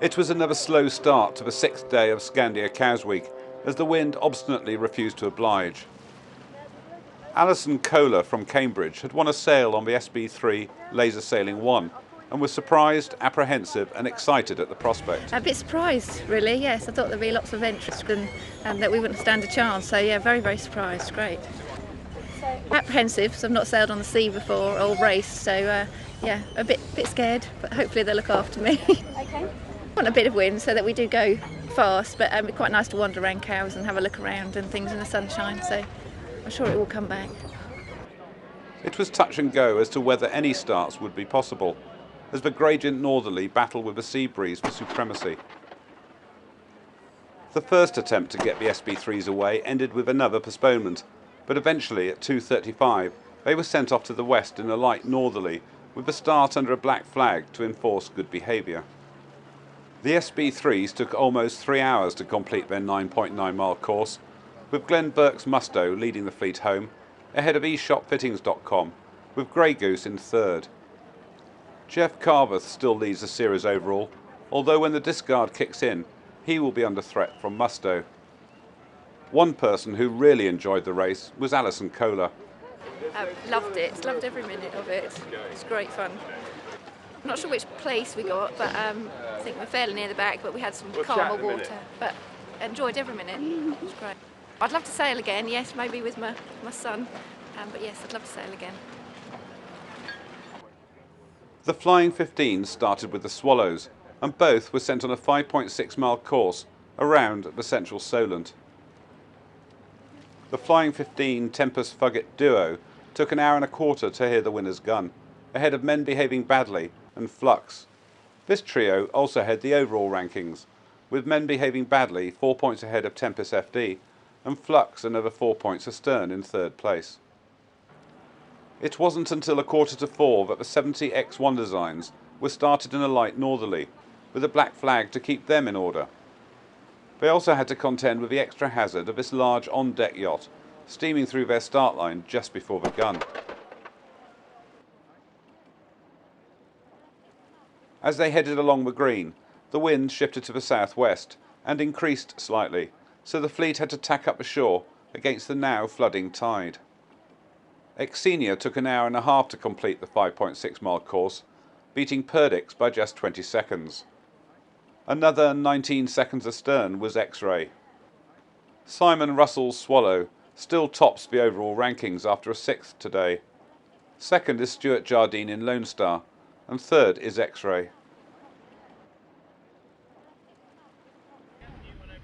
It was another slow start to the sixth day of Skandia Cows Week, as the wind obstinately refused to oblige. Alison Kohler from Cambridge had won a sail on the SB3 Laser Sailing 1 and was surprised, apprehensive and excited at the prospect. A bit surprised, really, yes. I thought there'd be lots of interest and that we wouldn't stand a chance. So, yeah, very, very surprised. Great. Apprehensive, because I've not sailed on the sea before or raced, so, yeah, a bit scared, but hopefully they'll look after me. Okay. I want a bit of wind so that we do go fast, but it'd be quite nice to wander around cows and have a look around and things in the sunshine, so I'm sure it will come back. It was touch and go as to whether any starts would be possible, as the gradient northerly battled with the sea breeze for supremacy. The first attempt to get the SB3s away ended with another postponement, but eventually at 2:35 they were sent off to the west in a light northerly, with the start under a black flag to enforce good behaviour. The SB3s took almost 3 hours to complete their 9.9-mile course, with Glenn Burke's Musto leading the fleet home, ahead of eShopFittings.com, with Grey Goose in third. Jeff Carverth still leads the series overall, although when the discard kicks in, he will be under threat from Musto. One person who really enjoyed the race was Alison Kohler. Loved it, loved every minute of it. It's great fun. I'm not sure which place we got, but I think we're fairly near the back, but we had some calmer water. But enjoyed every minute. It was great. I'd love to sail again, yes, maybe with my son. But yes, I'd love to sail again. The Flying 15 started with the Swallows, and both were sent on a 5.6-mile course around the central Solent. The Flying 15 Tempest Fugget duo took an hour and a quarter to hear the winner's gun, ahead of Men Behaving Badly and Flux. This trio also had the overall rankings, with Men Behaving Badly 4 points ahead of Tempest FD, and Flux another 4 points astern in third place. It wasn't until 3:45 that the 70 X1 designs were started in a light northerly, with a black flag to keep them in order. They also had to contend with the extra hazard of this large on-deck yacht, steaming through their start line just before the gun. As they headed along the green, the wind shifted to the southwest and increased slightly, so the fleet had to tack up ashore against the now flooding tide. Xenia took an hour and a half to complete the 5.6-mile course, beating Perdix by just 20 seconds. Another 19 seconds astern was X-Ray. Simon Russell's Swallow still tops the overall rankings after a sixth today. Second is Stuart Jardine in Lone Star, and third is X-Ray.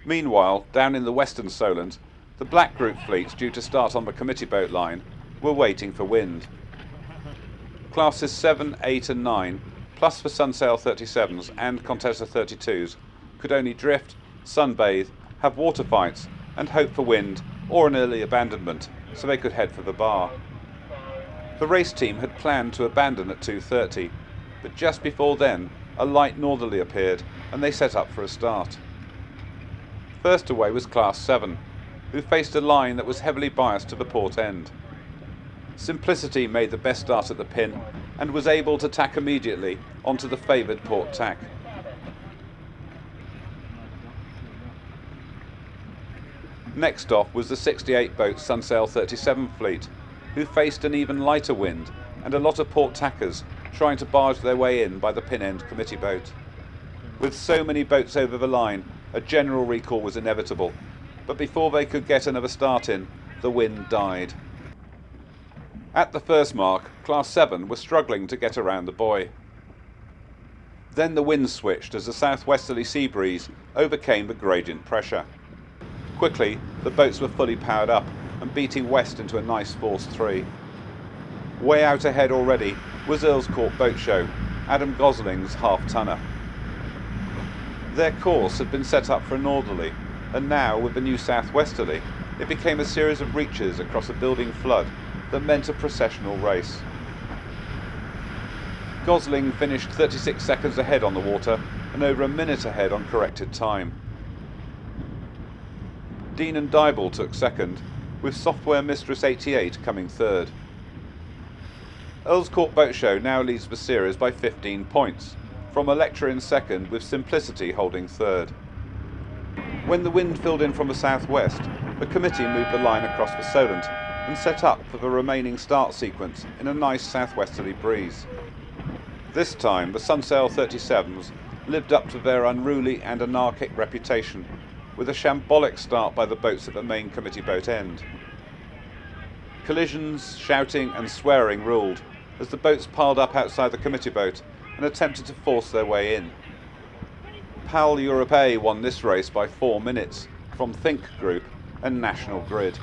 Meanwhile, down in the western Solent, the Black Group fleets due to start on the committee boat line were waiting for wind. Classes 7, 8 and 9, plus the Sunsail 37s and Contessa 32s, could only drift, sunbathe, have water fights and hope for wind or an early abandonment so they could head for the bar. The race team had planned to abandon at 2:30, but just before then a light northerly appeared and they set up for a start. First away was Class 7, who faced a line that was heavily biased to the port end. Simplicity made the best start at the pin and was able to tack immediately onto the favoured port tack. Next off was the 68-boat Sunsail 37 fleet, who faced an even lighter wind and a lot of port tackers trying to barge their way in by the pin-end committee boat. With so many boats over the line, a general recall was inevitable, but before they could get another start in, the wind died. At the first mark, Class 7 was struggling to get around the buoy. Then the wind switched as the southwesterly sea breeze overcame the gradient pressure. Quickly, the boats were fully powered up and beating west into a nice force 3. Way out ahead already was Earl's Court Boat Show, Adam Gosling's half-tonner. Their course had been set up for a northerly, and now with the new southwesterly, it became a series of reaches across a building flood that meant a processional race. Gosling finished 36 seconds ahead on the water and over a minute ahead on corrected time. Dean and Dybel took second, with Software Mistress 88 coming third. Earl's Court Boat Show now leads the series by 15 points, from Electra in second, with Simplicity holding third. When the wind filled in from the southwest, the committee moved the line across the Solent and set up for the remaining start sequence in a nice southwesterly breeze. This time the Sunsail 37s lived up to their unruly and anarchic reputation, with a shambolic start by the boats at the main committee boat end. Collisions, shouting and swearing ruled as the boats piled up outside the committee boat and attempted to force their way in. PAL Europe won this race by 4 minutes from Think Group and National Grid.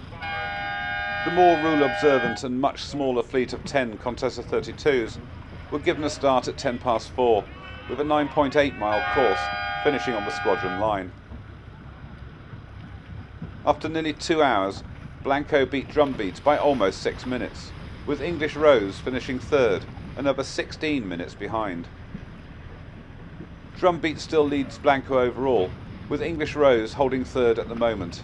The more rule-observant and much smaller fleet of 10 Contessa 32s were given a start at 4:10, with a 9.8-mile course finishing on the squadron line. After nearly 2 hours, Blanco beat Drumbeat by almost 6 minutes, with English Rose finishing third, another 16 minutes behind. Drumbeat still leads Blanco overall, with English Rose holding third at the moment.